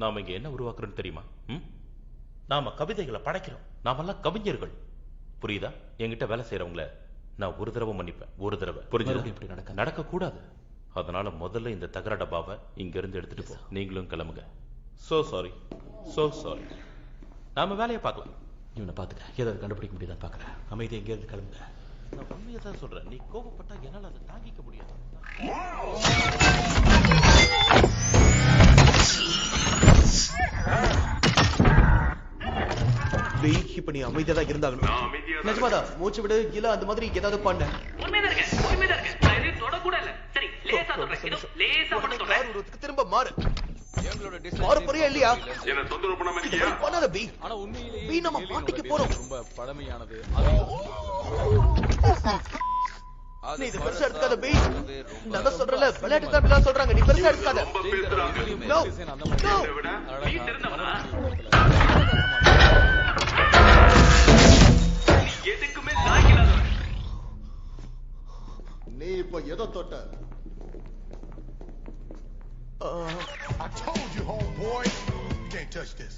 நாம இங்க என்ன உருவாக்குறோன்னு தெரியுமா? நாம கவிதைகளை படைக்கிறோம். நாமெல்லாம் கவிஞர்கள். புரியுதா? என்கிட்ட வேலை செய்யறவங்கள நான் ஒரு தடவை மன்னிப்பேன். ஒரு தடவை. புரிஞ்சது? இப்படி நடக்க கூடாது. அதனால முதல்ல இந்த தகர டப்பாவை இங்க இருந்து எடுத்துட்டு போ. நீங்களும் கிளம்புங்க. So sorry. நாம வேலையை பார்க்கலாம். இவனை பாத்துக்க. ஏதாவது கண்டுபிடிக்க முடியுதான் பாக்குறேன். அமைதி எங்க இருந்து கிளம்புங்க. நான் உண்மையை தான் சொல்றேன். நீ கோபப்பட்டா என்னால அதை தாங்கிக்க முடியாது. இப்ப நீ அமைதியா தான் இருந்தாகணும். நிஜமாதா மூச்சு விடு. இல்ல அந்த மாதிரி ஏதாவது பண்ண. உண்மைதான் இருக்கு. நான் எதையும் தொட கூட இல்ல. சரி, லேசா சொல்றேன். இதோ லேசா மட்டும் சொல்றேன். திரும்ப மாறு. மாறு போறியா இல்லையா? என்ன தொந்தரவு பண்ண மாட்டீங்க? பண்ணாத பி. ஆனா உண்மையிலேயே பி நம்ம மாட்டிக்க போறோம். ரொம்ப பழமையானது. நீ இது பெருசா எடுக்காத பி. நான் தான் சொல்றல, விளையாட்டு தான் எல்லாம் சொல்றாங்க. நீ பெருசா எடுக்காத. ரொம்ப பேசுறாங்க. நீ திருந்தவனா? நீ எதுக்குமே லாய்க்கில்லாதவன். நீ இப்ப எதை தொட்ட? I told you, homeboy, you can't touch this.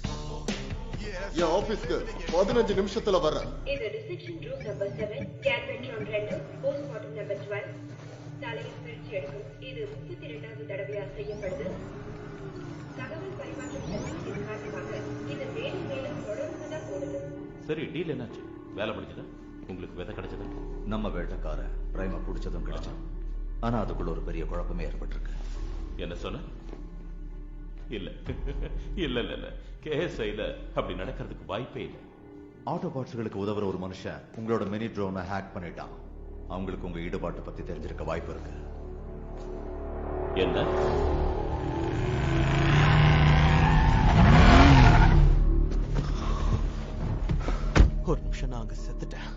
என் ஆபீஸ்க்கு 15 நிமிஷத்துல வரேன். இது reception room number 7, scan petrol 2, postmortem number 12. தலையில் பிரிச்சு எடுக்கும். இது 32வது தடவையா செய்யப்படுது. தகவல் பரிமாற்றம் செய்வதன் காரணமாக இது மேலும் தொடர்ந்து தான் போடுது. சரி, டீல் என்னாச்சு? வேலை முடிஞ்சதா? உங்களுக்கு விதை கிடைச்சதா? நம்ம வேட்டக்கார பிரைமா பிடிச்சதும் கிடைச்சோம். ஆனா அதுக்குள்ள ஒரு பெரிய குழப்பமே ஏற்பட்டிருக்கு. என்ன சொன்ன? இல்ல கேஎஸ்ஐல அப்படி நடக்கிறதுக்கு வாய்ப்பே இல்லை. ஆட்டோ பார்ட்ஸ்களுக்கு உதவுற ஒரு மனுஷன் உங்களோட மினி ட்ரோனை ஹேக் பண்ணிட்டான். அவங்களுக்கு உங்க ஈடுபாட்டை பத்தி தெரிஞ்சிருக்க வாய்ப்பு இருக்கு. என்ன? ஒரு நிமிஷம் நான் அங்க செத்துட்டேன்.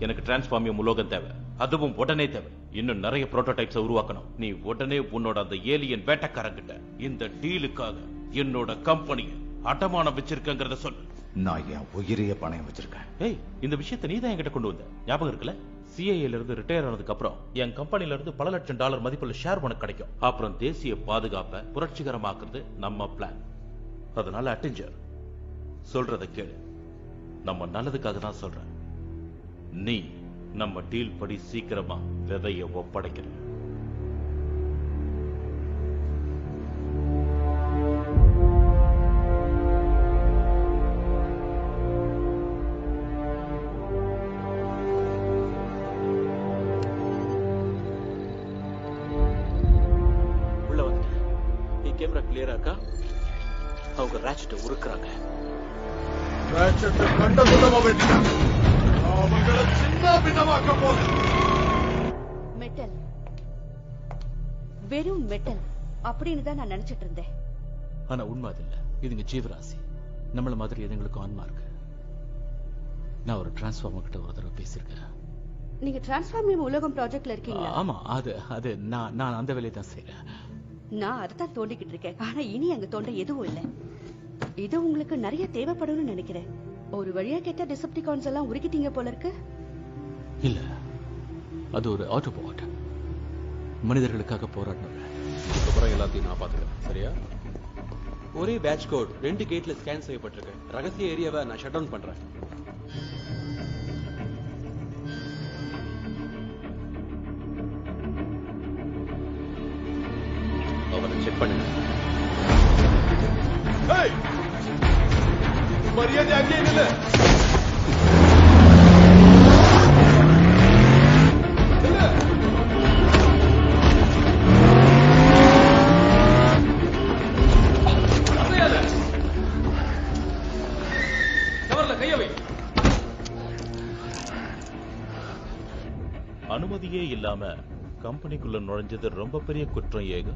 எனக்கு டிரான்ஸ்ஃபார்மியம் உலோகம் தேவை. அதுவும் உடனே தேவை. இன்னும் நிறைய புரோட்டோடைப்ஸை உருவாக்கணும். நீ உடனே உன்னோட அந்த ஏலியன் வேட்டக்காரங்கிட்ட இந்த டீலுக்காக என்னோட கம்பெனியை அடமானம் வச்சிருக்கங்கிறத சொல்லு. நான் என் உயிரைய பணயம் வச்சிருக்கேன். ஏய், இந்த விஷயத்தை நீ தான் என்கிட்ட கொண்டு வந்த. ஞாபகம் இருக்குல்ல? சிஐஏல இருந்து ரிட்டையர் ஆனதுக்கு அப்புறம் என் கம்பெனில இருந்து பல லட்சம் டாலர் மதிப்புள்ள ஷேர் உனக்கு கிடைக்கும். அப்புறம் தேசிய பாதுகாப்பை புரட்சிகரமாக்குறது நம்ம பிளான். அதனால அட்டென்ஜர் சொல்றத கேளு. நம்ம நல்லதுக்காக தான் சொல்றேன். நீ நம்ம டீல் படி சீக்கிரமா விதைய ஒப்படைக்கிற. உள்ள வந்துட்டேன். என் கேமரா கிளியரா இருக்கா? அவங்க ராட்செட்டை உருக்குறாங்க. ராட்செட்டை கண்ட சுத்தமா வெட்டிட்டாங்க. அவங்கள சின்ன பின்னமாக்க போகுது. மெட்டல், வெறும் மெட்டல் அப்படின்னு தான் நான் நினைச்சிட்டு இருந்தேன். ஆனா உண்மை அது இல்ல. இதுங்க ஜீவராசி. நம்மள மாதிரி எதுங்களுக்கும் ஆன்மா இருக்கு. நான் ஒரு டிரான்ஸ்ஃபார்மர் கிட்ட ஒரு தடவை பேசியிருக்கேன். நீங்க டிரான்ஸ்ஃபார்மியம் உலகம் ப்ராஜெக்ட்ல இருக்கீங்களா? ஆமா, அது நான் அந்த வேலையை தான் செய்யறேன். நான் அதைத்தான் தோண்டிக்கிட்டு இருக்கேன். ஆனா இனி அங்க தோண்ட எதுவும் இல்லை. இது உங்களுக்கு நிறைய தேவைப்படும்னு நினைக்கிறேன். ஒரு வழியா கேட்ட டிசெப்டிகான்ஸ் எல்லாம் உருக்கிட்டீங்க போல இருக்கு. இல்ல, அது ஒரு ஆட்டோபாட். மனிதர்களுக்காக போராடினவர். இதுக்கப்புறம் எல்லாத்தையும் நான் பாத்துக்கிறேன். சரியா? ஒரே பேட்ச் கோட் 2 கேட்ல ஸ்கேன் செய்யப்பட்டிருக்கு. ரகசிய ஏரியாவை நான் ஷட் டவுன் பண்றேன். அவரை செக் பண்ணுங்க. மரியாதை அங்கே இல்ல. அனுமதியே இல்லாம கம்பெனிக்குள்ள நுழைஞ்சது ரொம்ப பெரிய குற்றம். ஏக